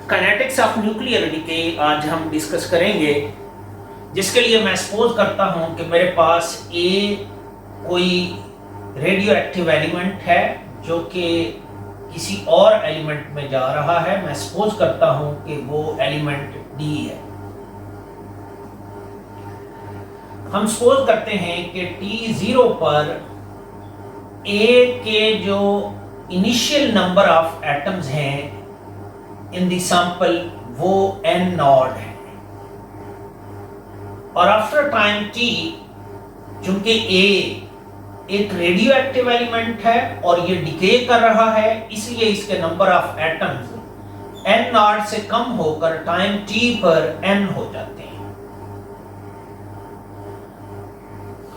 Kinetics of nuclear DK आज हम discuss करेंगे, जिसके लिए मैं सपोज करता हूं कि मेरे पास कोई रेडियो एक्टिव एलिमेंट है जो कि किसी और एलिमेंट में जा रहा है। मैं सपोज करता हूं कि वो एलिमेंट डी है। हम सपोज करते हैं कि T0 पर A के जो इनिशियल नंबर ऑफ एटम्स हैं इन द सैंपल वो n0 है, और आफ्टर टाइम t, चूंकि A एक रेडियो एक्टिव एलिमेंट है और ये डिके कर रहा है, इसलिए इसके नंबर ऑफ एटम्स n0 से कम होकर टाइम t पर n हो जाते हैं।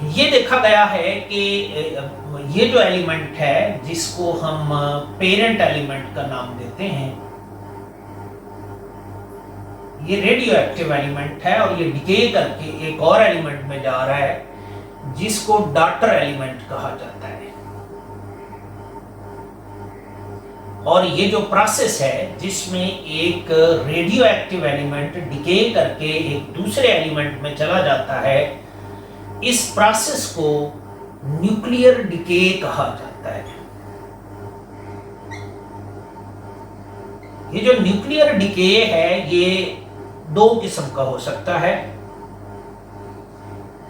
ये देखा गया है कि ये जो एलिमेंट है जिसको हम पेरेंट एलिमेंट का नाम देते हैं, ये रेडियो एक्टिव एलिमेंट है और ये डिके करके एक और एलिमेंट में जा रहा है जिसको डॉटर एलिमेंट कहा जाता है। और ये जो प्रोसेस है जिसमें एक रेडियो एक्टिव एलिमेंट डिके करके एक दूसरे एलिमेंट में चला जाता है, इस प्रोसेस को न्यूक्लियर डिके कहा जाता है। ये जो न्यूक्लियर डिके है ये दो किस्म का हो सकता है।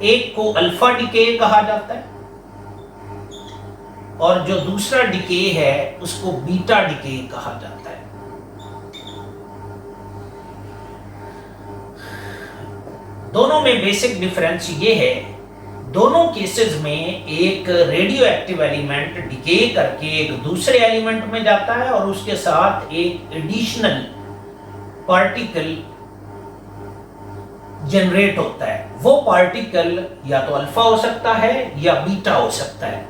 एक को अल्फा डिके कहा जाता है और जो दूसरा डिके है उसको बीटा डिके कहा जाता है। दोनों में बेसिक डिफरेंस ये है, दोनों केसेस में एक रेडियो एक्टिव एलिमेंट डिके करके एक दूसरे एलिमेंट में जाता है और उसके साथ एक एडिशनल पार्टिकल जनरेट होता है। वो पार्टिकल या तो अल्फा हो सकता है या बीटा हो सकता है।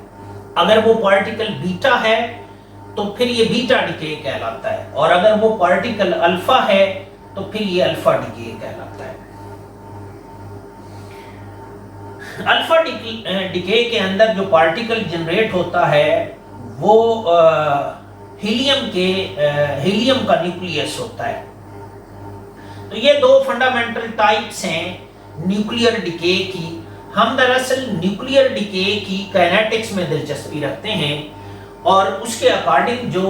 अगर वो पार्टिकल बीटा है तो फिर ये बीटा डिके कहलाता है, और अगर वो पार्टिकल अल्फा है तो फिर ये अल्फा डिके कहलाता है। अल्फा डिके के अंदर जो पार्टिकल जनरेट होता है वो हीलियम का न्यूक्लियस होता है। तो ये दो फंडामेंटल टाइप्स हैं न्यूक्लियर डिके की। हम दरअसल न्यूक्लियर डिके की काइनेटिक्स में दिलचस्पी रखते हैं और उसके अकॉर्डिंग जो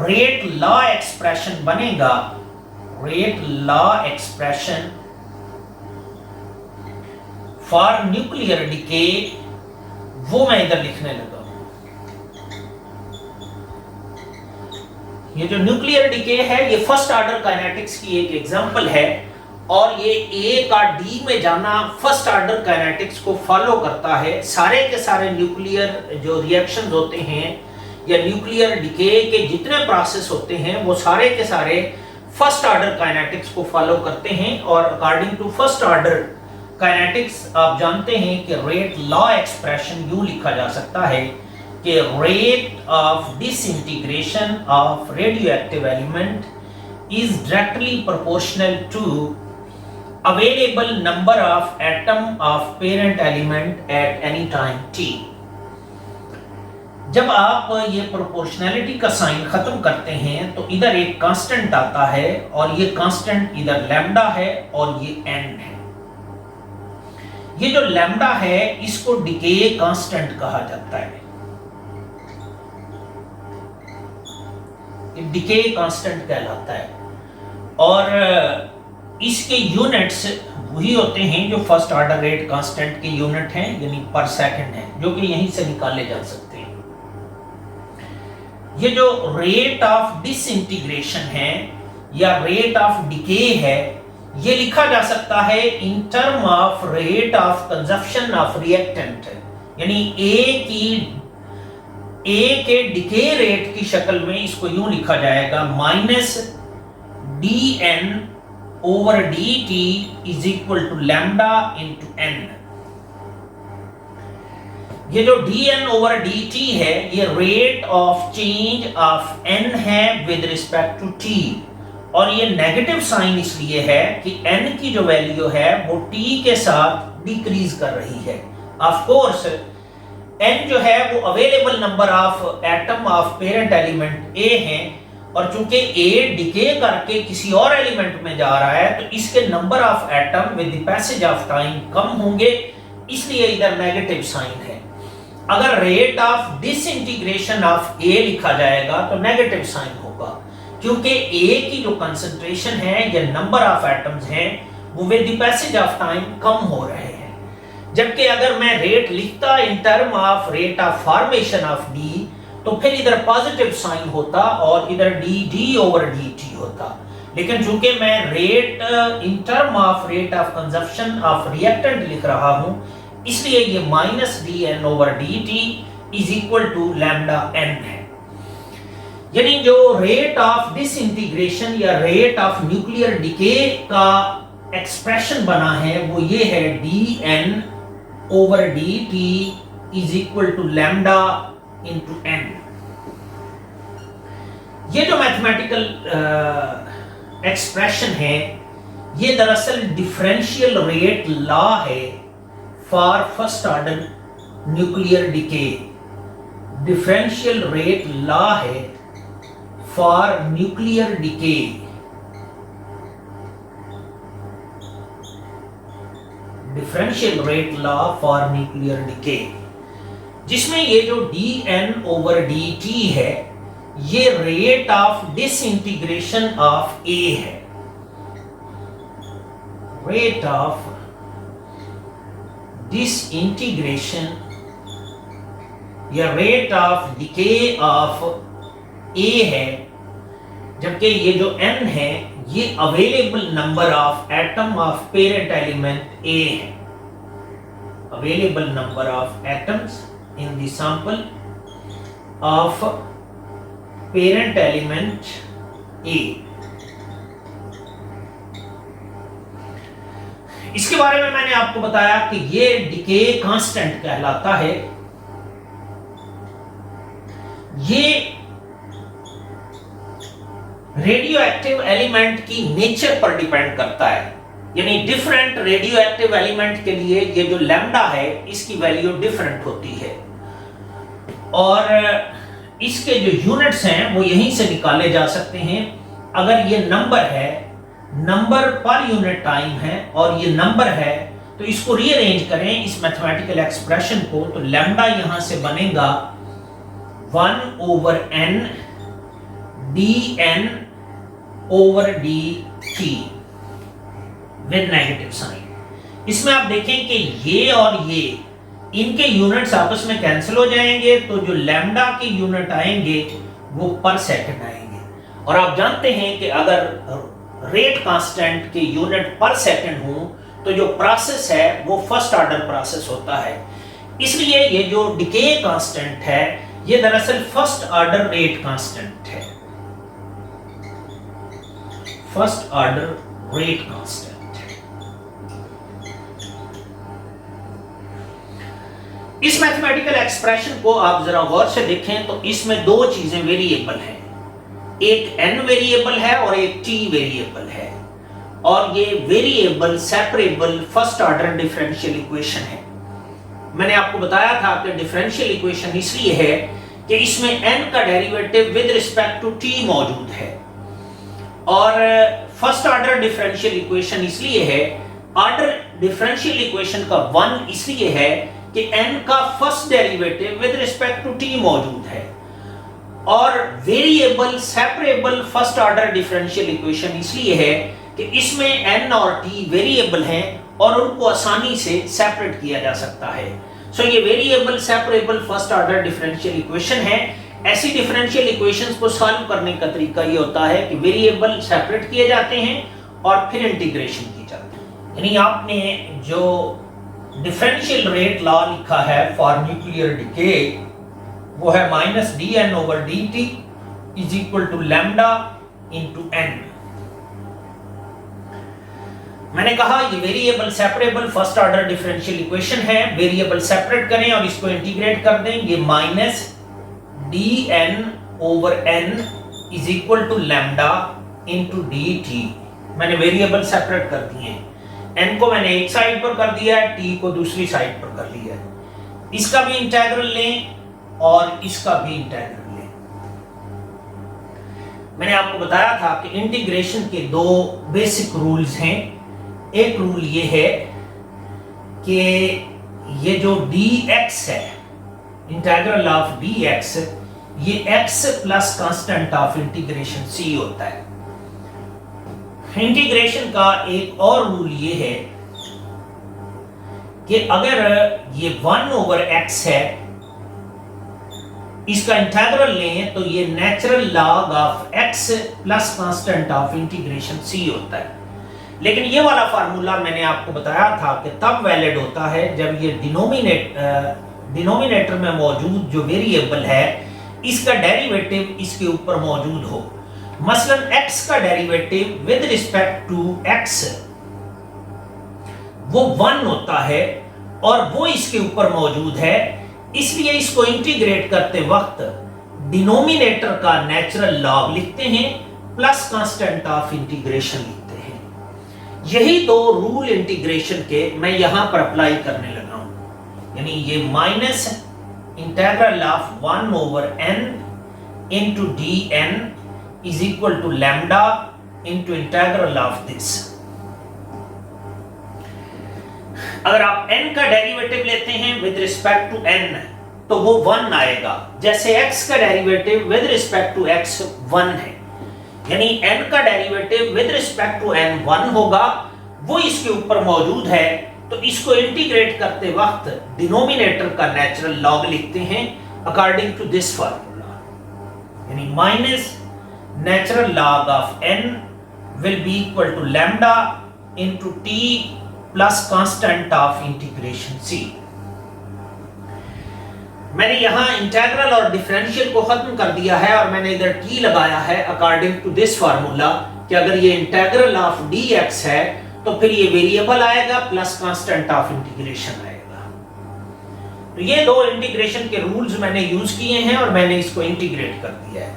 रेट लॉ एक्सप्रेशन बनेगा, rate law expression for nuclear decay, वो मैं इधर लिखने लगा हूं। ये जो न्यूक्लियर डिके है ये फर्स्ट ऑर्डर काइनेटिक्स की एक एग्जांपल है, और ये A का D में जाना फर्स्ट ऑर्डर काइनेटिक्स को फॉलो करता है। सारे के सारे न्यूक्लियर जो रिएक्शंस होते हैं या न्यूक्लियर डिके के जितने प्रोसेस होते हैं वो सारे के सारे फर्स्ट ऑर्डर काइनेटिक्स को फॉलो करते हैं। और according to first order kinetics आप जानते हैं कि रेट लॉ एक्सप्रेशन यूं लिखा जा सकता है कि rate of disintegration of radioactive element is directly proportional to available number of atom of parent element at any time t। जब आप ये प्रोपोर्शनैलिटी का साइन खत्म करते हैं तो इधर एक कांस्टेंट आता है, और ये कांस्टेंट इधर लैम्डा है और ये n है। ये जो लैम्डा है इसको डिके कांस्टेंट कहा जाता है। ये डिके कांस्टेंट कहलाता है, और इसके यूनिट्स वही होते हैं जो फर्स्ट ऑर्डर रेट कांस्टेंट के यूनिट हैं, यानी पर सेकंड है, जो कि यहीं से निकाले जा सकते हैं। ये जो रेट ऑफ डिसइंटीग्रेशन है या रेट ऑफ डिके है, ये लिखा जा सकता है इन term of rate of consumption of reactant, यानी ए के डिके रेट की शक्ल में इसको यूं लिखा जाएगा minus dN over dt is equal to lambda into n। ये जो dN ओवर dt है ये rate of change of n है विद रिस्पेक्ट टू t, और ये नेगेटिव साइन इसलिए है कि n की जो वैल्यू है वो t के साथ डिक्रीज कर रही है। ऑफ कोर्स n जो है वो available number of atom of parent element A हैं, और चूंकि A डिके करके किसी और एलिमेंट में जा रहा है तो इसके number of atom with the passage of time कम होंगे, इसलिए इधर नेगेटिव साइन है। अगर rate of disintegration of A लिखा जाएगा तो नेगेटिव साइन होगा, क्योंकि A की जो कंसंट्रेशन है या नंबर ऑफ एटम्स हैं वो with the passage of time कम हो रहे हैं। जबकि अगर मैं रेट लिखता in term of rate of formation of D तो फिर इधर पॉजिटिव साइन होता और इधर डी ओवर dt होता। लेकिन चूंकि मैं rate in term of rate of consumption of reactant लिख रहा हूं, इसलिए ये minus dn over dt is equal to lambda n है। यानी जो रेट ऑफ डिसइंटीग्रेशन या रेट ऑफ न्यूक्लियर डिके का एक्सप्रेशन बना है वो ये है dn over dt is equal to lambda into n। ये जो मैथमेटिकल एक्सप्रेशन है ये दरअसल डिफरेंशियल रेट लॉ है for first order nuclear decay. Differential rate law है for nuclear decay. Differential rate law for nuclear decay, जिसमें ये जो dn ओवर dt है ये rate of disintegration of A है। रेट ऑफ डिसइंटीग्रेशन या rate of decay of A है, जबकि ये जो n है ये available number of atom of parent element A है। Available number of atoms in the sample of parent element A। इसके बारे में मैंने आपको बताया कि ये डिके कांस्टेंट कहलाता है। ये रेडियो एक्टिव एलिमेंट की नेचर पर डिपेंड करता है, यानी डिफरेंट रेडियो एक्टिव एलिमेंट के लिए ये जो लैम्डा है इसकी वैल्यू डिफरेंट होती है और इसके जो यूनिट्स हैं वो यहीं से निकाले जा सकते हैं। अगर ये नंबर है, नंबर पर यूनिट टाइम है और ये नंबर है तो इसको रीअरेंज करें इस मैथमेटिकल एक्सप्रेशन को, तो लैम्डा यहां से बनेगा 1 over n dn over dt with negative sign. इसमें आप देखें कि ये और ये इनके यूनिट्स आपस में कैंसिल हो जाएंगे, तो जो लैम्डा के यूनिट आएंगे वो पर सेकंड आएंगे। और आप जानते हैं कि अगर रेट कांस्टेंट के यूनिट पर सेकंड हो तो जो प्रोसेस है वो फर्स्ट ऑर्डर प्रोसेस होता है। इसलिए ये जो डिके कांस्टेंट है ये दरअसल फर्स्ट ऑर्डर रेट कांस्टेंट है। First order rate constant. इस मैथमेटिकल एक्सप्रेशन को आप जरा गौर से देखें तो इसमें दो चीजें वेरिएबल हैं, एक n वेरिएबल है और एक t वेरिएबल है, और ये variable separable first order differential equation है। मैंने आपको बताया था कि डिफरेंशियल इक्वेशन इसलिए है कि इसमें n का derivative with respect to t मौजूद है, और फर्स्ट ऑर्डर डिफरेंशियल इक्वेशन इसलिए है, ऑर्डर डिफरेंशियल इक्वेशन का 1 इसलिए है कि n का first derivative with respect to t मौजूद है, और variable separable first order differential equation इसलिए है कि इसमें n और t वेरिएबल हैं और उनको आसानी से सेपरेट किया जा सकता है। सो ये variable separable first order differential equation है। ऐसी डिफरेंशियल इक्वेशंस को सॉल्व करने का तरीका ये होता है कि वेरिएबल सेपरेट किए जाते हैं और फिर इंटीग्रेशन की जाती है। यानी आपने जो डिफरेंशियल रेट लॉ लिखा है फॉर न्यूक्लियर डिके वो है minus dn over dt is equal to lambda into n। मैंने कहा ये variable separable first order differential equation है। वेरिएबल सेपरेट करें और इसको इंटीग्रेट कर दें, ये minus dn over n is equal to lambda into dt। मैंने वेरिएबल सेपरेट कर दिए हैं, n को मैंने एक साइड पर कर दिया है, t को दूसरी साइड पर कर लिया है। इसका भी इंटीग्रल लें और इसका भी इंटीग्रल लें। मैंने आपको बताया था कि इंटीग्रेशन के दो बेसिक रूल्स हैं। एक रूल ये है कि ये जो dx है, इंटीग्रल ऑफ dx, ये x plus constant of integration c होता है। इंटीग्रेशन का एक और रूल ये है कि अगर ये 1/x है, इसका इंटीग्रल लें तो ये natural log of x plus constant of integration c होता है। लेकिन ये वाला फार्मूला मैंने आपको बताया था कि तब वैलिड होता है जब ये डिनोमिनेटर में मौजूद जो वेरिएबल है इसका डेरिवेटिव इसके ऊपर मौजूद हो। मसलन x का derivative with respect to x वो 1 होता है और वो इसके ऊपर मौजूद है, इसलिए इसको इंटीग्रेट करते वक्त डिनोमिनेटर का नेचुरल लॉग लिखते हैं प्लस कांस्टेंट ऑफ इंटीग्रेशन लिखते हैं। यही दो रूल इंटीग्रेशन के मैं यहां पर अप्लाई करने लगा हूं, यानी ये minus integral of 1/n into dn is equal to lambda into integral of this। अगर आप n का डेरिवेटिव लेते हैं विद रिस्पेक्ट टू n तो वो 1 आएगा, जैसे x का derivative with respect to x 1 है, यानी n का derivative with respect to n 1 होगा, वो इसके ऊपर मौजूद है, तो इसको इंटीग्रेट करते वक्त डिनोमिनेटर का नेचुरल लॉग लिखते हैं अकॉर्डिंग टू दिस फार्मूला, यानी minus natural log of n will be equal to lambda into t plus constant of integration c। मैंने यहां इंटीग्रल और डिफरेंशियल को खत्म कर दिया है और मैंने इधर t लगाया है अकॉर्डिंग टू दिस फार्मूला कि अगर ये इंटीग्रल ऑफ dx है तो फिर ये वेरिएबल आएगा प्लस कांस्टेंट ऑफ इंटीग्रेशन आएगा। तो ये दो इंटीग्रेशन के रूल्स मैंने यूज किए हैं और मैंने इसको इंटीग्रेट कर दिया है।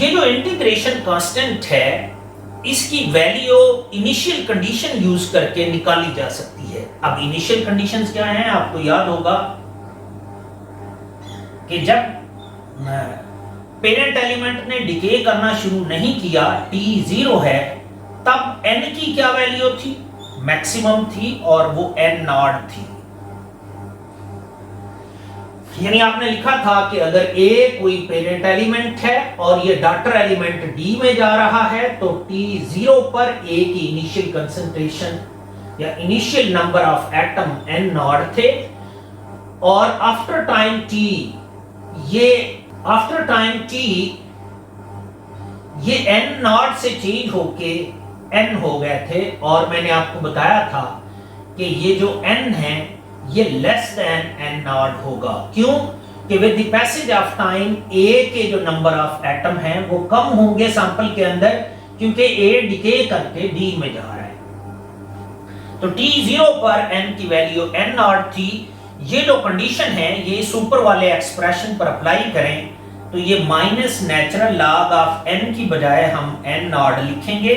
ये जो इंटीग्रेशन कांस्टेंट है इसकी वैल्यू इनिशियल कंडीशन यूज करके निकाली जा सकती है। अब इनिशियल कंडीशंस क्या हैं, आपको याद होगा कि जब पेरेंट एलिमेंट ने डिके करना शुरू नहीं किया, t 0 है, तब n की क्या वैल्यू थी, मैक्सिमम थी और वो n नॉट थी। यानी आपने लिखा था कि अगर a कोई पेरेंट एलिमेंट है और ये डॉटर एलिमेंट d में जा रहा है तो t0 पर a की इनिशियल कंसंट्रेशन या initial number of atom n not थे, और आफ्टर टाइम t ये n नॉट से चेंज होके n हो गए थे। और मैंने आपको बताया था कि ये जो n है ये लेस देन n नॉट होगा। क्यों? कि with the passage of time a के जो नंबर ऑफ एटम हैं वो कम होंगे सैंपल के अंदर, क्योंकि a डिके करके d में जा रहा है। तो t0 पर n की वैल्यू n नॉट थी। ये जो कंडीशन है ये इस ऊपर वाले एक्सप्रेशन पर अप्लाई करें तो ये minus natural log of n की बजाय हम n नॉट लिखेंगे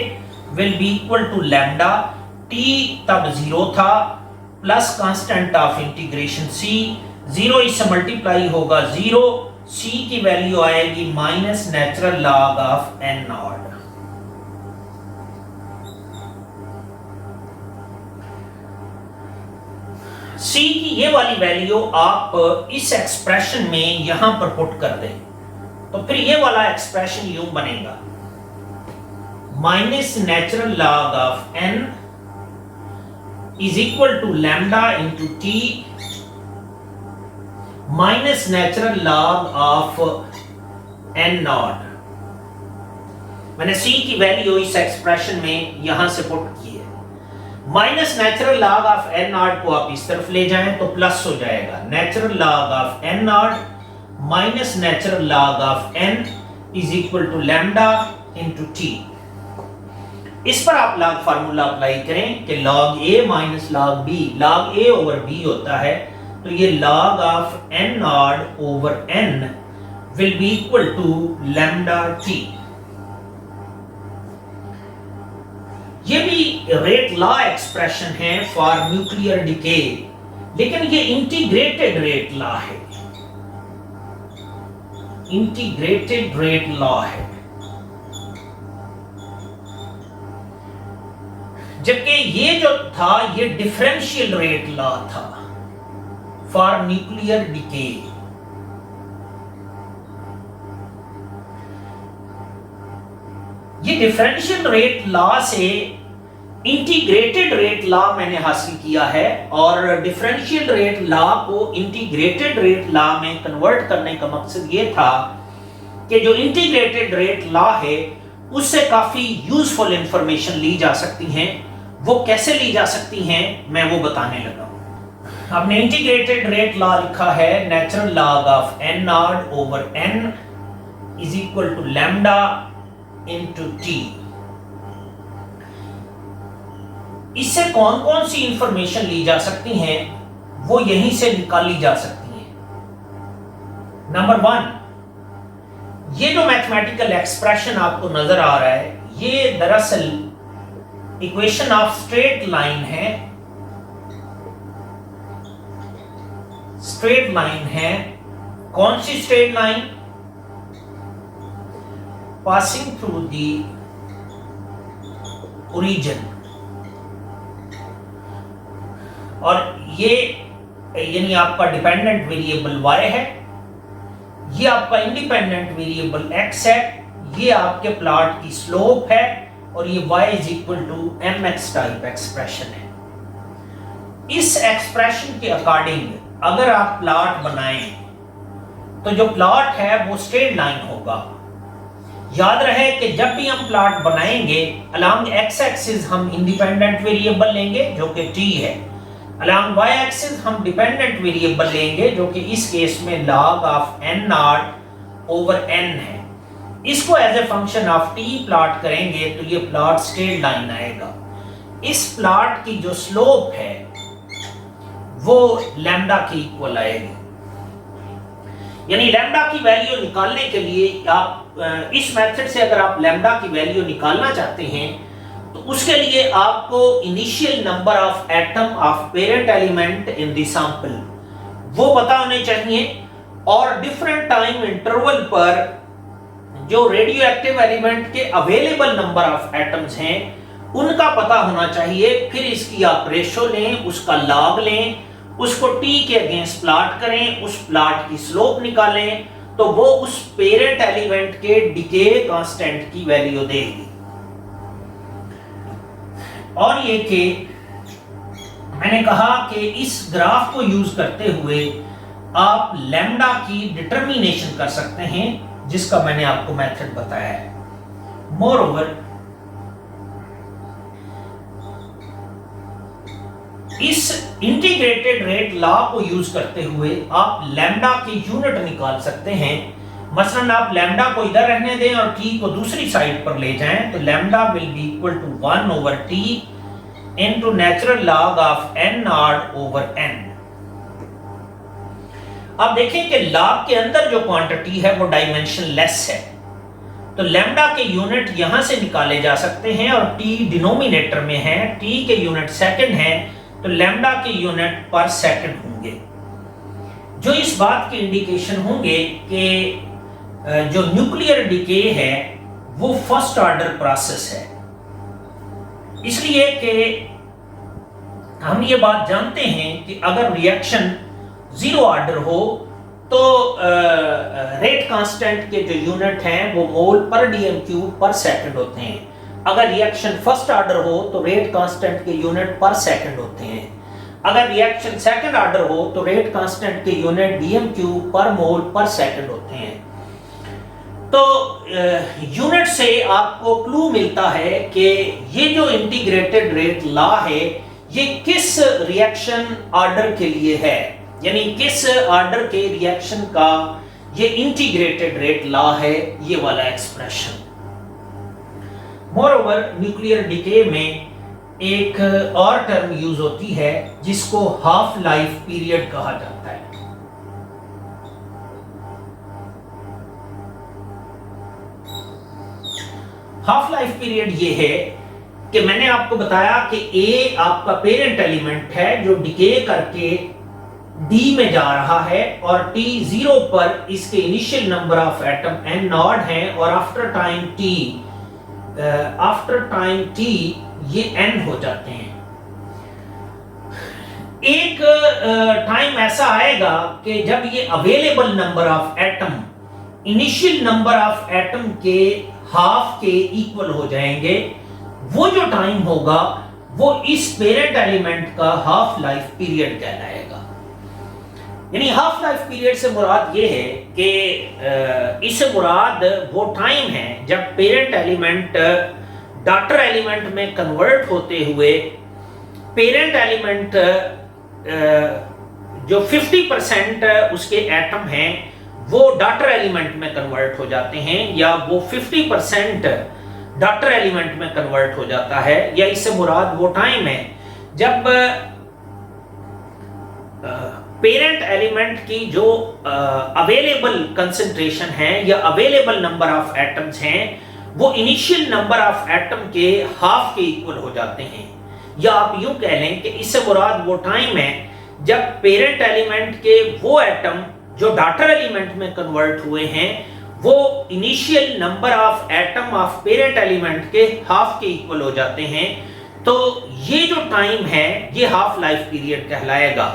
will be equal to lambda, t तब 0 था, plus constant of integration c, 0 इससे मल्टीप्लाई होगा 0, c की वैल्यू आएगी minus natural log of n not. c की ये वाली वैल्यू आप इस एक्सप्रेशन में यहां पर पुट कर दें तो फिर ये वाला एक्सप्रेशन यूं बनेगा, minus natural log of n is equal to lambda into t minus natural log of n naught. मैंने c की वैल्यू इस एक्सप्रेशन में यहां से पुट की है। Minus natural log of n naught को आप इस तरफ ले जाएं तो प्लस हो जाएगा, natural log of n naught minus natural log of n is equal to lambda into t। इस पर आप लॉग फार्मूला अप्लाई करें कि log a minus log b, log a over b होता है, तो ये log of n naught over n will be equal to lambda t। ये भी रेट लॉ एक्सप्रेशन है फॉर न्यूक्लियर डिके, लेकिन ये इंटीग्रेटेड रेट लॉ है, इंटीग्रेटेड रेट लॉ है। जबकि ये जो था ये डिफरेंशियल रेट लॉ था फॉर न्यूक्लियर डिके। ये डिफरेंशियल रेट लॉ से इंटीग्रेटेड रेट लॉ मैंने हासिल किया है, और डिफरेंशियल रेट लॉ को इंटीग्रेटेड रेट लॉ में कन्वर्ट करने का मकसद ये था कि जो इंटीग्रेटेड रेट लॉ है उससे काफी यूजफुल इंफॉर्मेशन ली जा सकती हैं। वो कैसे ली जा सकती हैं मैं वो बताने लगा हूं। हमने इंटीग्रेटेड रेट लॉ लिखा है natural log of n naught over n is equal to lambda into t। इससे कौन कौन सी इंफॉर्मेशन ली जा सकती हैं वो यहीं से निकाली जा सकती हैं। नंबर 1, ये जो मैथमेटिकल एक्सप्रेशन आपको नजर आ रहा है ये दरअसल इक्वेशन ऑफ स्ट्रेट लाइन है। स्ट्रेट लाइन है, कौन सी straight line? Passing through the origin. और ये यानी आपका डिपेंडेंट वेरिएबल y है, ये आपका इंडिपेंडेंट वेरिएबल x है, ये आपके प्लॉट की स्लोप है, और ये y is equal to mx type expression है। इस एक्सप्रेशन के अकॉर्डिंग अगर आप प्लॉट बनाएं तो जो प्लॉट है वो स्ट्रेट लाइन होगा। याद रहे कि जब भी हम प्लॉट बनाएंगे अलोंग x एक्सिस हम इंडिपेंडेंट वेरिएबल लेंगे जो कि t है, अलोंग y एक्सिस हम डिपेंडेंट वेरिएबल लेंगे जो कि इस केस में log of n naught over n है। इसको as a function of t plot करेंगे तो ये प्लॉट स्ट्रेट लाइन आएगा। इस प्लॉट की जो स्लोप है वो लैम्डा के इक्वल आएगी। यानी लैम्डा की वैल्यू निकालने के लिए आप इस मेथड से अगर आप लैम्डा की वैल्यू निकालना चाहते हैं तो उसके लिए आपको initial number of atom of parent element in the sample वो पता होने चाहिए, और डिफरेंट टाइम इंटरवल पर जो रेडियो एक्टिव एलिमेंट के अवेलेबल नंबर ऑफ एटम्स हैं उनका पता होना चाहिए। फिर इसकी आप रेशो लें, उसका लॉग लें, उसको t के अगेंस्ट प्लॉट करें, उस प्लॉट की स्लोप निकालें तो वो उस पेरेंट एलिमेंट के डिके कांस्टेंट की वैल्यू देगी। और ये कि मैंने कहा कि इस ग्राफ को यूज करते हुए आप लैम्डा की डिटर्मिनेशन कर सकते हैं जिसका मैंने आपको मेथड बताया है। मोरओवर इस इंटीग्रेटेड रेट लॉ को यूज करते हुए आप लैम्डा की यूनिट निकाल सकते हैं। मसलन आप लैम्डा को इधर रहने दें और t को दूसरी साइड पर ले जाएं तो lambda will be equal to 1 over t into natural log of n naught over n। अब देखें कि लॉग के अंदर जो क्वांटिटी है वो डायमेंशन लेस है, तो लैम्डा के यूनिट यहां से निकाले जा सकते हैं, और t डिनोमिनेटर में है, t के यूनिट सेकंड है तो लैम्डा के यूनिट पर सेकंड होंगे, जो इस बात की इंडिकेशन होंगे कि जो न्यूक्लियर डिके है वो फर्स्ट ऑर्डर प्रोसेस है। इसलिए कि हम ये बात जानते हैं कि अगर रिएक्शन जीरो ऑर्डर हो तो रेट कांस्टेंट के जो यूनिट हैं वो मोल पर डीएम क्यूब पर सेकंड होते हैं। अगर रिएक्शन फर्स्ट ऑर्डर हो तो रेट कांस्टेंट के यूनिट पर सेकंड होते हैं। अगर रिएक्शन सेकंड ऑर्डर हो तो रेट कांस्टेंट के यूनिट डीएम क्यूब पर मोल पर सेकंड होते हैं। तो यूनिट से आपको क्लू मिलता है कि ये जो इंटीग्रेटेड रेट लॉ है ये किस रिएक्शन ऑर्डर के लिए है, यानी किस ऑर्डर के रिएक्शन का ये इंटीग्रेटेड रेट लॉ है, ये वाला एक्सप्रेशन। मोरओवर न्यूक्लियर डिके में एक और टर्म यूज होती है जिसको हाफ लाइफ पीरियड कहा जाता है। हाफ लाइफ पीरियड ये है कि मैंने आपको बताया कि A आपका पेरेंट एलिमेंट है जो डिके करके D में जा रहा है, और T 0 पर इसके initial number of atom n not हैं, और आफ्टर टाइम T ये n हो जाते हैं। एक टाइम ऐसा आएगा कि जब ये available number of atom initial number of atom के हाफ के इक्वल हो जाएंगे। वो जो टाइम होगा वो इस पेरेंट एलिमेंट का हाफ लाइफ पीरियड कहलाएगा। यानी हाफ लाइफ पीरियड से मुराद ये है कि इससे मुराद वो टाइम है जब पेरेंट एलिमेंट डॉटर एलिमेंट में कन्वर्ट होते हुए पेरेंट एलिमेंट जो 50% उसके एटम हैं वो डॉटर एलिमेंट में कन्वर्ट हो जाते हैं, या वो 50% डॉटर एलिमेंट में कन्वर्ट हो जाता है, या इससे मुराद वो टाइम है जब पेरेंट एलिमेंट की जो अवेलेबल कंसंट्रेशन है या अवेलेबल नंबर ऑफ एटम्स हैं वो इनिशियल नंबर ऑफ एटम के हाफ के इक्वल हो जाते हैं। या आप यूं कह लें कि इससे मुराद वो टाइम है जब पेरेंट एलिमेंट के वो एटम जो डॉटर एलिमेंट में कन्वर्ट हुए हैं वो initial number of atom of parent element के हाफ के इक्वल हो जाते हैं। तो ये जो टाइम है ये हाफ लाइफ पीरियड कहलाएगा।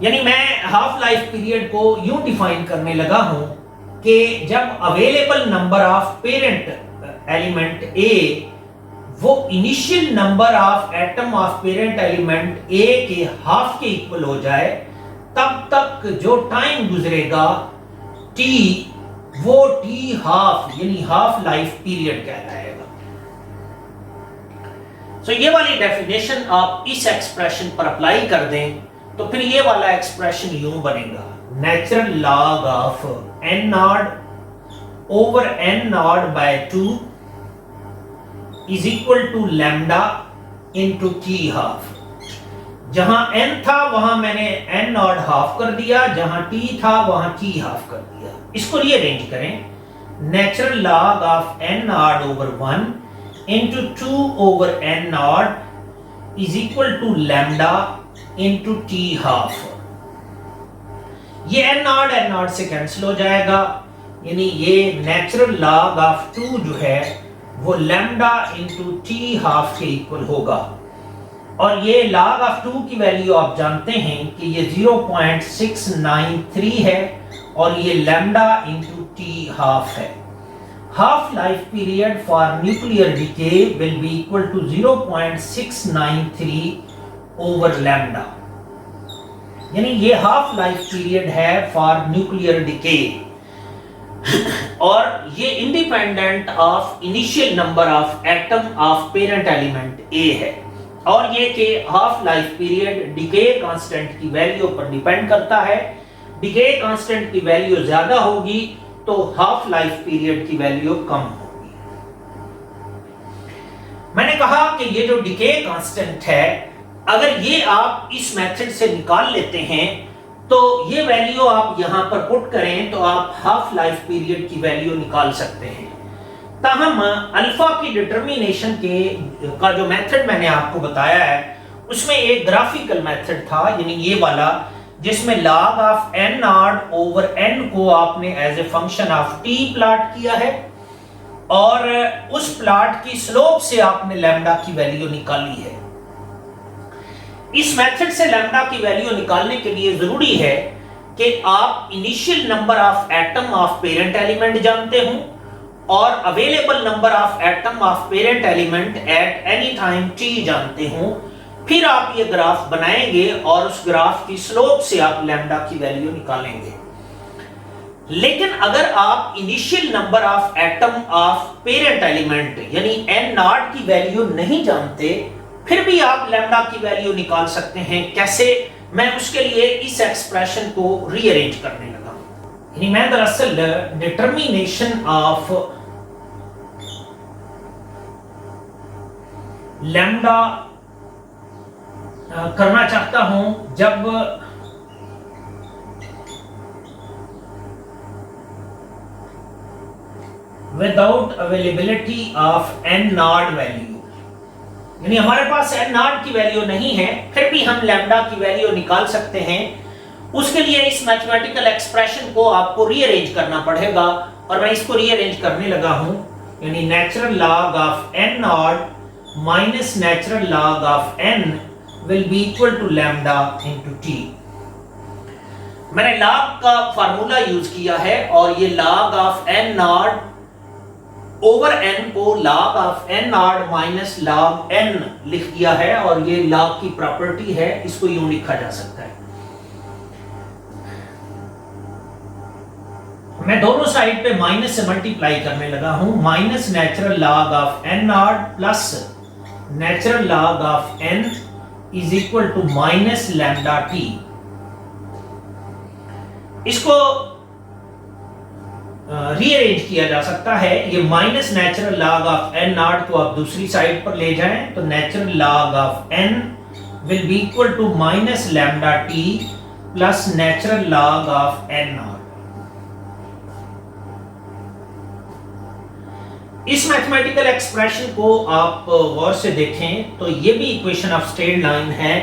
यानी मैं हाफ लाइफ पीरियड को यूं डिफाइन करने लगा हूं कि जब available number of parent element A वो initial number of atom of parent element A के हाफ के इक्वल हो जाए तब तक जो टाइम गुजरेगा टी वो टी हाफ यानी हाफ लाइफ पीरियड कहलाएगा। सो ये वाली डेफिनेशन आप इस एक्सप्रेशन पर अप्लाई कर दें तो फिर ये वाला एक्सप्रेशन यूं बनेगा, natural log of n naught over n naught by 2 is equal to lambda into t half. जहां n था वहां मैंने n नॉट हाफ कर दिया, जहां t था वहां t हाफ कर दिया। इसको रीअरेंज करें, natural log of n naught over 1 into 2 over n naught is equal to lambda into t half. ये n नॉट से कैंसिल हो जाएगा, यानी ये नेचुरल लॉग ऑफ 2 जो है वो लैम्डा इनटू t हाफ के इक्वल होगा। और ये लॉग ऑफ 2 की वैल्यू आप जानते हैं कि ये 0.693 है और ये लैम्डा इनटू t हाफ है। Half life period for nuclear decay will be equal to 0.693 over lambda, यानी ये हाफ लाइफ पीरियड है फॉर न्यूक्लियर डिके और ये independent of initial number of atom of parent element A है। और ये कि half life period decay constant की वैल्यू पर डिपेंड करता है। डिके कांस्टेंट की वैल्यू ज्यादा होगी तो हाफ लाइफ पीरियड की वैल्यू कम होगी। मैंने कहा कि ये जो डिके कांस्टेंट है अगर ये आप इस मेथड से निकाल लेते हैं तो ये वैल्यू आप यहां पर पुट करें तो आप हाफ लाइफ पीरियड की वैल्यू निकाल सकते हैं। ताहम अल्फा की डिटर्मिनेशन का जो मेथड मैंने आपको बताया है उसमें एक ग्राफिकल मेथड था, यानी ये वाला जिसमें log of n naught over n को आपने as a function of t plot किया है और उस प्लॉट की स्लोप से आपने लैम्डा की वैल्यू निकाली है। इस मेथड से लैम्डा की वैल्यू निकालने के लिए जरूरी है कि आप initial number of atom of parent element जानते हो और available number of atom of parent element at any time t जानते हो। फिर आप ये ग्राफ बनाएंगे और उस ग्राफ की स्लोप से आप लैम्डा की वैल्यू निकालेंगे। लेकिन अगर आप initial number of atom of parent element यानी n नॉट की वैल्यू नहीं जानते फिर भी आप लैम्डा की वैल्यू निकाल सकते हैं। कैसे? मैं उसके लिए इस एक्सप्रेशन को रीअरेंज करने लगा। यानी मैं दरअसल डिटर्मिनेशन ऑफ लैम्डा करना चाहता हूं जब without availability of n not value, यानी हमारे पास n नॉट की वैल्यू नहीं है फिर भी हम लैम्डा की वैल्यू निकाल सकते हैं। उसके लिए इस मैथमेटिकल एक्सप्रेशन को आपको रीअरेंज करना पड़ेगा और मैं इसको रीअरेंज करने लगा हूं, यानी natural log of n not minus natural log of n will be equal to lambda into t। मैंने log का फार्मूला यूज किया है और ये log of n naught over n को log of n naught minus log n लिख दिया है और ये log की प्रॉपर्टी है, इसको यूं लिखा जा सकता है। मैं दोनों साइड पे माइनस से मल्टीप्लाई करने लगा हूं। Minus natural log of n naught plus natural log of n is equal to minus lambda t। इसको रीअरेंज किया जा सकता है। ये minus natural log of n naught को आप दूसरी साइड पर ले जाएं तो natural log of n will be equal to minus lambda t plus natural log of n naught. इस मैथमेटिकल एक्सप्रेशन को आप गौर से देखें तो ये भी इक्वेशन ऑफ स्ट्रेट लाइन है,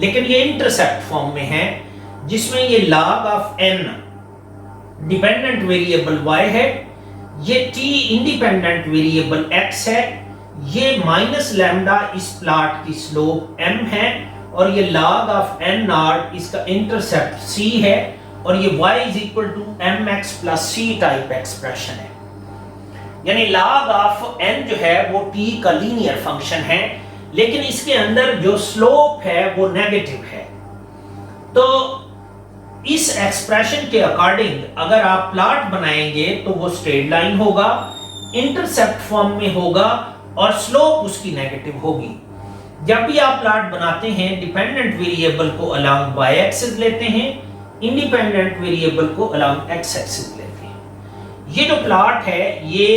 लेकिन ये इंटरसेप्ट फॉर्म में है, जिसमें ये log of n dependent variable y है, ये t इंडिपेंडेंट वेरिएबल x है, ये माइनस लैम्डा इस प्लॉट की स्लोप m है और ये log ऑफ n नॉट इसका इंटरसेप्ट c है और ये y is equal to mx plus c type expression है। यानी log ऑफ n जो है वो t का लीनियर फंक्शन है, लेकिन इसके अंदर जो स्लोप है वो नेगेटिव है। तो इस एक्सप्रेशन के अकॉर्डिंग अगर आप प्लॉट बनाएंगे तो वो स्ट्रेट लाइन होगा, इंटरसेप्ट फॉर्म में होगा और स्लोप उसकी नेगेटिव होगी। जब भी आप प्लॉट बनाते हैं डिपेंडेंट वेरिएबल को अलोंग y एक्सिस लेते हैं, इंडिपेंडेंट वेरिएबल को अलोंग x एक्सिस लेते हैं। ये जो प्लॉट है ये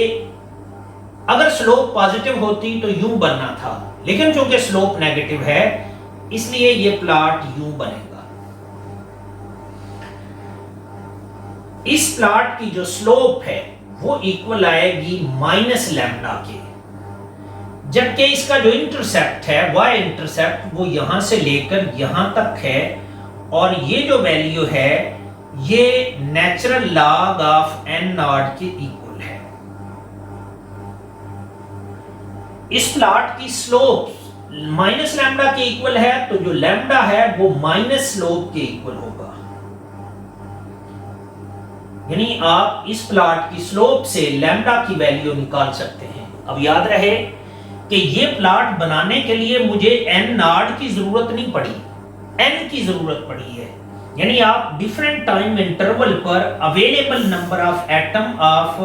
अगर स्लोप पॉजिटिव होती तो यूं बनना था, लेकिन चूंकि स्लोप नेगेटिव है इसलिए ये प्लॉट यूं बनेगा। इस प्लॉट की जो स्लोप है वो इक्वल आएगी माइनस लैम्डा के, जबकि इसका जो इंटरसेप्ट है y इंटरसेप्ट वो यहां से लेकर यहां तक है और ये जो वैल्यू है ये natural log of n naught के इक्वल है। इस प्लॉट की स्लोप माइनस लैम्डा के इक्वल है तो जो लैम्डा है वो माइनस स्लोप के इक्वल होगा। यानी आप इस प्लॉट की स्लोप से लैम्डा की वैल्यू निकाल सकते हैं। अब याद रहे कि ये प्लॉट बनाने के लिए मुझे n नॉट की जरूरत नहीं पड़ी, n की जरूरत पड़ी है। यानी आप डिफरेंट टाइम इंटरवल पर available number of atom of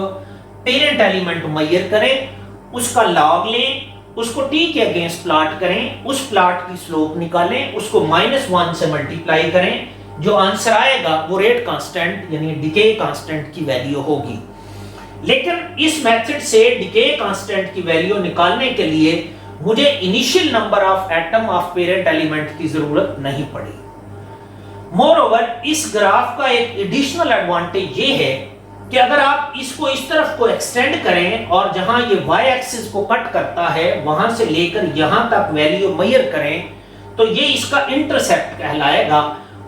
parent element measure करें, उसका लॉग लें, उसको t के अगेंस्ट प्लॉट करें, उस प्लॉट की स्लोप निकालें, उसको -1 से मल्टीप्लाई करें, जो आंसर आएगा वो रेट कांस्टेंट यानी डिके कांस्टेंट की वैल्यू होगी। लेकिन इस मेथड से डिके कांस्टेंट की वैल्यू निकालने के लिए मुझे initial number of atom of parent element की जरूरत नहीं पड़ी। मोरओवर इस ग्राफ का एक एडिशनल एडवांटेज ये है कि अगर आप इसको इस तरफ को एक्सटेंड करें और जहां ये y एक्सिस को कट करता है वहां से लेकर यहां तक वैल्यू मेजर करें तो ये इसका इंटरसेप्ट कहलाएगा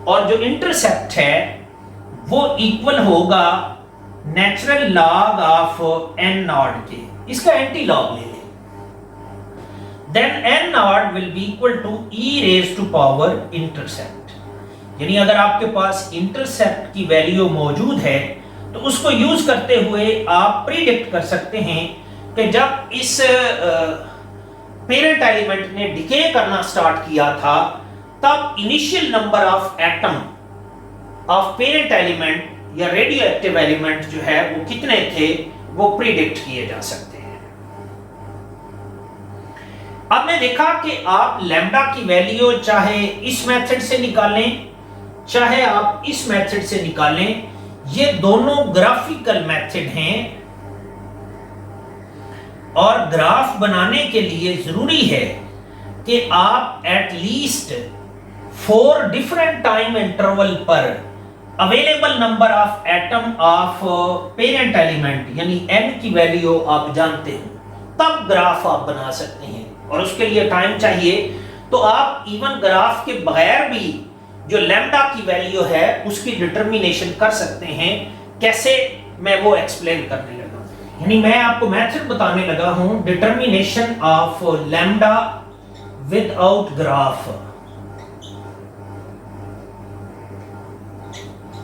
और जो इंटरसेप्ट है वो इक्वल होगा natural log of n naught के। इसका एंटी लॉग ले लें, then n naught will be equal to e raise to power intercept. यानी अगर आपके पास इंटरसेप्ट की वैल्यू मौजूद है तो उसको यूज करते हुए आप प्रिडिक्ट कर सकते हैं कि जब इस पेरेंट एलिमेंट ने डिके करना स्टार्ट किया था तब initial number of atom of parent element या रेडियो एक्टिव एलिमेंट जो है वो कितने थे वो प्रिडिक्ट किए जा सकते हैं। आपने देखा कि आप लैम्डा की वैल्यू चाहे इस मेथड से निकालें चाहे आप इस मेथड से निकालें, ये दोनों ग्राफिकल मेथड हैं और ग्राफ बनाने के लिए जरूरी है कि आप at least 4 different time interval पर available number of atom of parent element यानी n की वैल्यू आप जानते हो, तब ग्राफ आप बना सकते हैं और उसके लिए टाइम चाहिए। तो आप इवन ग्राफ के बगैर भी जो लैम्डा की वैल्यू है उसकी डिटर्मिनेशन कर सकते हैं। कैसे, मैं वो एक्सप्लेन करने लगा। यानी मैं आपको मेथड बताने लगा हूं determination of lambda without graph.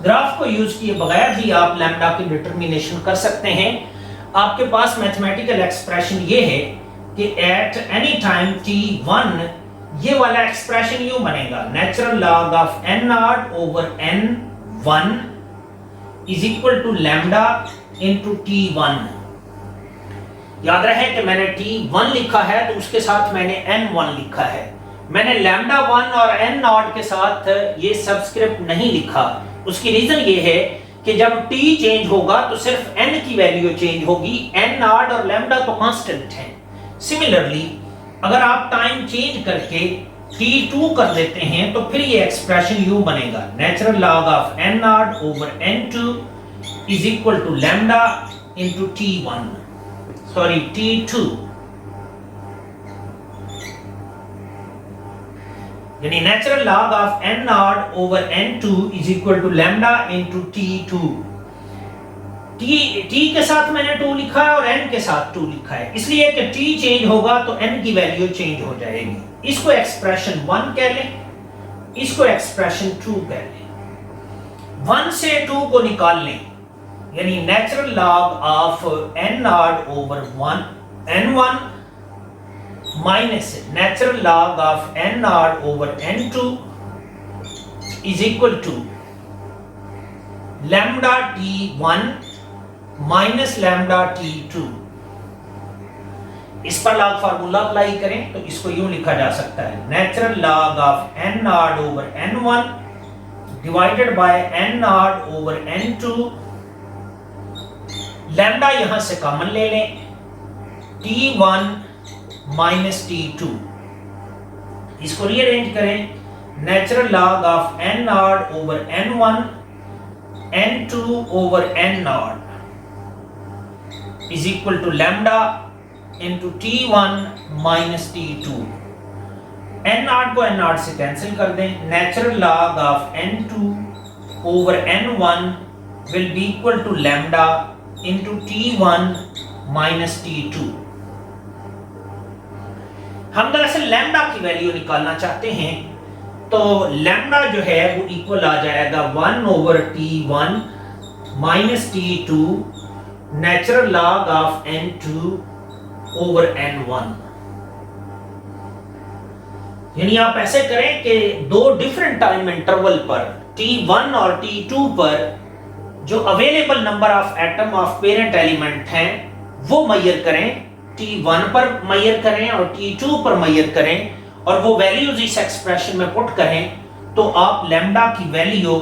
Graph को यूज किए बगैर भी आप लैम्डा की डिटर्मिनेशन कर सकते हैं। आपके पास मैथमेटिकल एक्सप्रेशन ये है कि एट एनी टाइम t1 ये वाला एक्सप्रेशन यूं बनेगा, natural log of n naught over n1 is equal to lambda into t1। याद रहे कि मैंने t1 लिखा है तो उसके साथ मैंने n1 लिखा है। मैंने लैम्डा 1 और n नॉट के साथ ये सबस्क्रिप्ट नहीं लिखा। उसकी रीजन ये है कि जब t चेंज होगा तो सिर्फ n की वैल्यू चेंज होगी, n नॉट और लैम्डा तो कांस्टेंट हैं। सिमिलरली अगर आप टाइम चेंज करके t2 कर देते हैं तो फिर ये एक्सप्रेशन यूं बनेगा, natural log of n naught over n2 is equal to lambda into t2। यानी natural log of n naught over n2 is equal to lambda into t2। t के साथ मैंने 2 लिखा है और n के साथ 2 लिखा है, इसलिए कि t चेंज होगा तो n की वैल्यू चेंज हो जाएगी। इसको एक्सप्रेशन 1 कह लें, इसको एक्सप्रेशन 2 कह लें। 1 से 2 को निकाल लें, यानी natural log of n naught over n1 minus natural log of n naught over n2 is equal to lambda t1 minus lambda t2। इस पर लॉग फार्मूला अप्लाई करें तो इसको यूं लिखा जा सकता है, natural log of n naught over n1 divided by n naught over n2। Lambda यहां से कॉमन ले लें, t1 माइनस t2। इसको रीअरेंज करें, natural log of n naught over n1 n2 over n naught is equal to lambda into t1 minus t2। n naught को n naught से cancel कर दें, natural log of n2 over n1 will be equal to lambda into t1 minus t2। हम दरअसल lambda की value निकालना चाहते हैं, तो लैम्डा जो है वो इक्वल आ जाएगा 1 over t1 minus t2 natural log of n2 over n1। यानी आप ऐसे करें कि दो डिफरेंट टाइम इंटरवल पर t1 और t2 पर जो available number of atom of parent element हैं वो मेजर करें, t1 पर मेजर करें और t2 पर मेजर करें और वो वैल्यूज इस एक्सप्रेशन में पुट करें तो आप लैम्डा की वैल्यू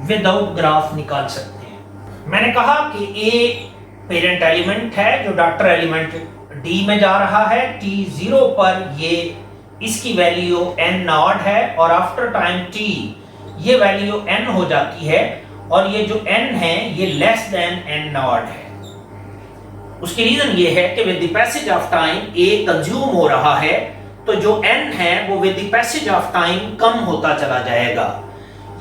विदाउट ग्राफ निकाल सकते हैं। मैंने कहा कि A पेरेंट एलिमेंट है जो डॉटर एलिमेंट D में जा रहा है, t0 पर ये इसकी वैल्यू n नॉट है और आफ्टर टाइम t ये वैल्यू n हो जाती है और ये जो n है ये लेस देन n नॉट है। उसकी रीजन ये है कि with the passage of time A consume हो रहा है तो जो n है वो with the passage of time कम होता चला जाएगा।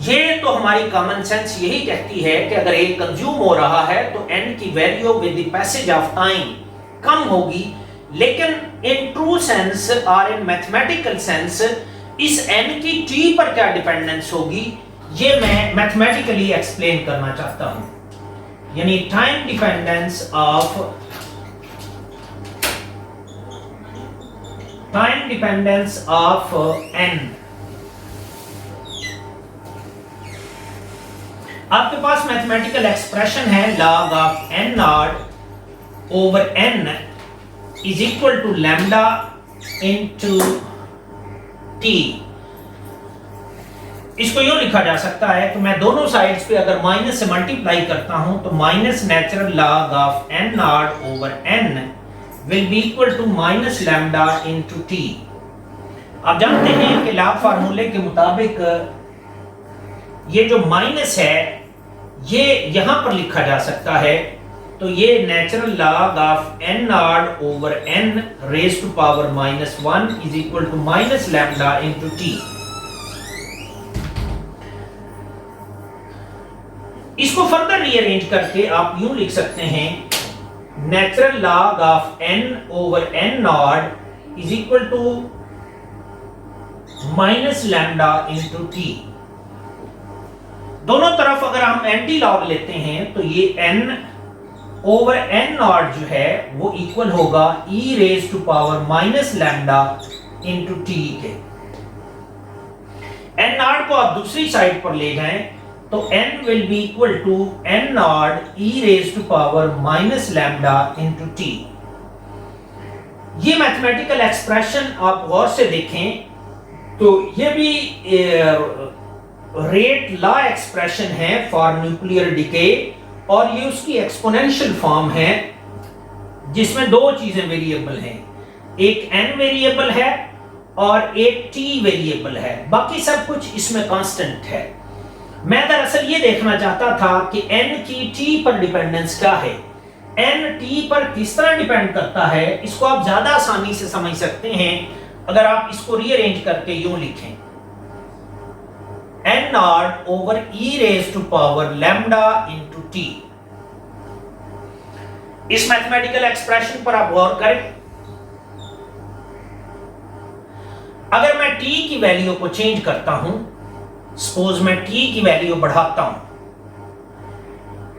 ये तो हमारी कॉमन सेंस यही कहती है कि अगर A कंज्यूम हो रहा है तो n की value with the passage of time कम होगी, लेकिन इन ट्रू सेंस और इन मैथमेटिकल सेंस इस n की t पर क्या डिपेंडेंस होगी ये मैं मैथमेटिकली एक्सप्लेन करना चाहता हूं। यानी टाइम डिपेंडेंस ऑफ n। आपके पास मैथमेटिकल एक्सप्रेशन है log of n naught over n is equal to lambda into t। इसको यूं लिखा जा सकता है कि मैं दोनों साइड्स पे अगर माइनस से मल्टीप्लाई करता हूं तो minus natural log of n naught over n will be equal to minus lambda into t। आप जानते हैं कि लॉग फार्मूले के मुताबिक ये जो माइनस है ये यहां पर लिखा जा सकता है, तो ये natural log of n naught over n raise to power minus 1 is equal to minus lambda into t। इसको फर्दर रीअरेंज करके आप यूं लिख सकते हैं natural log of n over n naught is equal to minus lambda into t। दोनों तरफ अगर हम एंटी लॉग लेते हैं तो ये n ओवर n नॉट जो है वो इक्वल होगा e raise to power minus lambda into t के। n नॉट को आप दूसरी साइड पर ले जाएं तो n will be equal to n naught e raise to power minus lambda into t. ये मैथमेटिकल एक्सप्रेशन आप गौर से देखें तो ये भी रेट लॉ एक्सप्रेशन है फॉर न्यूक्लियर डिके और ये उसकी एक्सपोनेंशियल फॉर्म है जिसमें दो चीजें वेरिएबल हैं, एक n वेरिएबल है और एक t वेरिएबल है, बाकी सब कुछ इसमें कांस्टेंट है। मैं दरअसल ये देखना चाहता था कि n की t पर डिपेंडेंस क्या है, n t पर किस तरह डिपेंड करता है। इसको आप ज्यादा आसानी से समझ सकते हैं अगर आप इसको रीअरेंज करके यूं लिखें, n naught over e raise to power lambda into t। इस मैथमेटिकल एक्सप्रेशन पर आप गौर करें। अगर मैं t की वैल्यू को चेंज करता हूं, सपोज मैं t की वैल्यू बढ़ाता हूं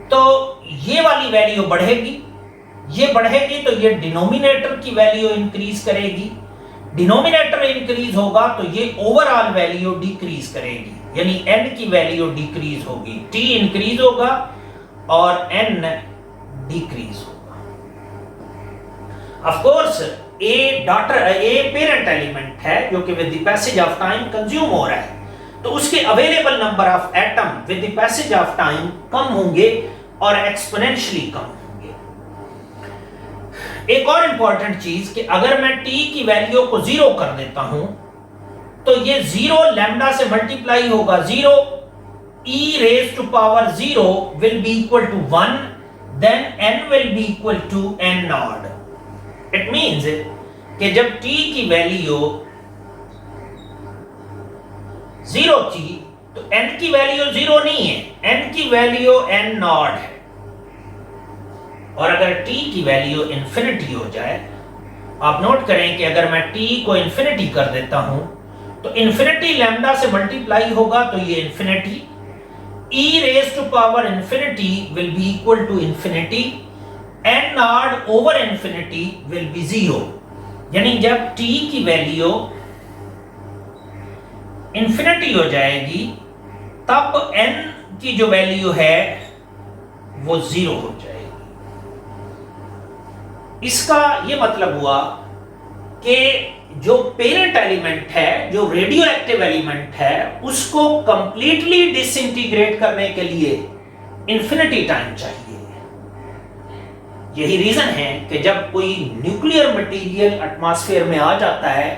तो ये वाली वैल्यू बढ़ेगी, ये बढ़ेगी तो ये डिनोमिनेटर की वैल्यू इंक्रीज करेगी, डिनोमिनेटर इंक्रीज होगा तो ये ओवरऑल वैल्यू डिक्रीज करेगी, यानी n की वैल्यू डिक्रीज होगी, t इंक्रीज होगा और n डिक्रीज होगा। Of course a parent element है जो कि with the passage of time consume हो रहा है, तो उसके available number of atom with the passage of time कम होंगे और एक्सपोनेंशियली कम होंगे। एक और इंपॉर्टेंट चीज कि अगर मैं t की वैल्यू को 0 कर देता हूं तो ये 0 लैम्डा से मल्टीप्लाई होगा, 0 e raise to power 0 will be equal to 1, then n will be equal to n naught. It means कि जब t की वैल्यू 0 थी तो n की वैल्यू 0 नहीं है, n की वैल्यू n नॉट है। और अगर t की वैल्यू इंफिनिटी हो जाए, आप नोट करें कि अगर मैं t को इंफिनिटी कर देता हूं तो इंफिनिटी लैम्डा से मल्टीप्लाई होगा तो ये infinity, e raise to power infinity will be equal to infinity, n naught over infinity will be 0। यानी जब t की वैल्यू इंफिनिटी हो जाएगी तब n की जो वैल्यू है वो 0 हो जाएगी। इसका ये मतलब हुआ कि जो पेरेंट एलिमेंट है, जो रेडियो एक्टिव एलिमेंट है, उसको कंप्लीटली डिसइंटीग्रेट करने के लिए इंफिनिटी टाइम चाहिए। यही रीजन है कि जब कोई न्यूक्लियर मटेरियल एटमॉस्फेयर में आ जाता है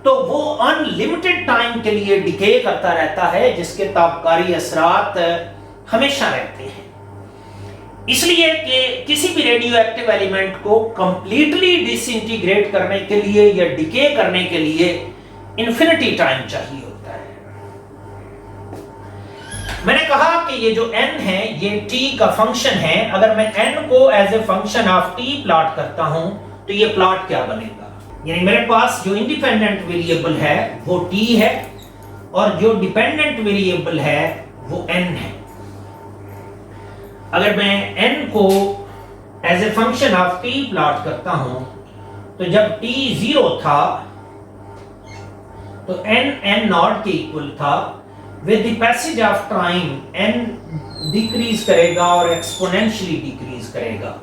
तो वो अनलिमिटेड टाइम के लिए डिके करता रहता है, जिसके ताबकारी असरात हमेशा रहते हैं। इसलिए कि किसी भी रेडियो एक्टिव एलिमेंट को कंप्लीटली डिसइंटीग्रेट करने के लिए या डिके करने के लिए इंफिनिटी टाइम चाहिए होता है। मैंने कहा कि ये जो n है ये t का फंक्शन है। अगर मैं n को as a function of t plot करता हूं तो ये प्लॉट क्या बनेगा, यानी मेरे पास जो इंडिपेंडेंट वेरिएबल है वो t है और जो डिपेंडेंट वेरिएबल है वो n है। अगर मैं n को as a function of t plot करता हूं तो जब t 0 था तो n नॉट के इक्वल था, with the passage of time n decrease करेगा और एक्सपोनेंशियली डिक्रीज करेगा,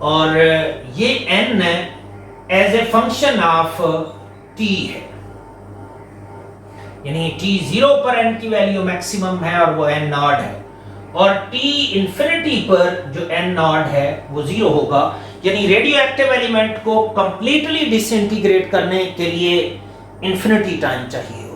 और ये n as a function of t है, यानी t 0 पर n की वैल्यू मैक्सिमम है और वो n नॉट है, और t इंफिनिटी पर जो n नॉट है वो 0 होगा। यानी रेडियो एक्टिव एलिमेंट को कंप्लीटली डिसइंटीग्रेट करने के लिए इंफिनिटी टाइम चाहिए।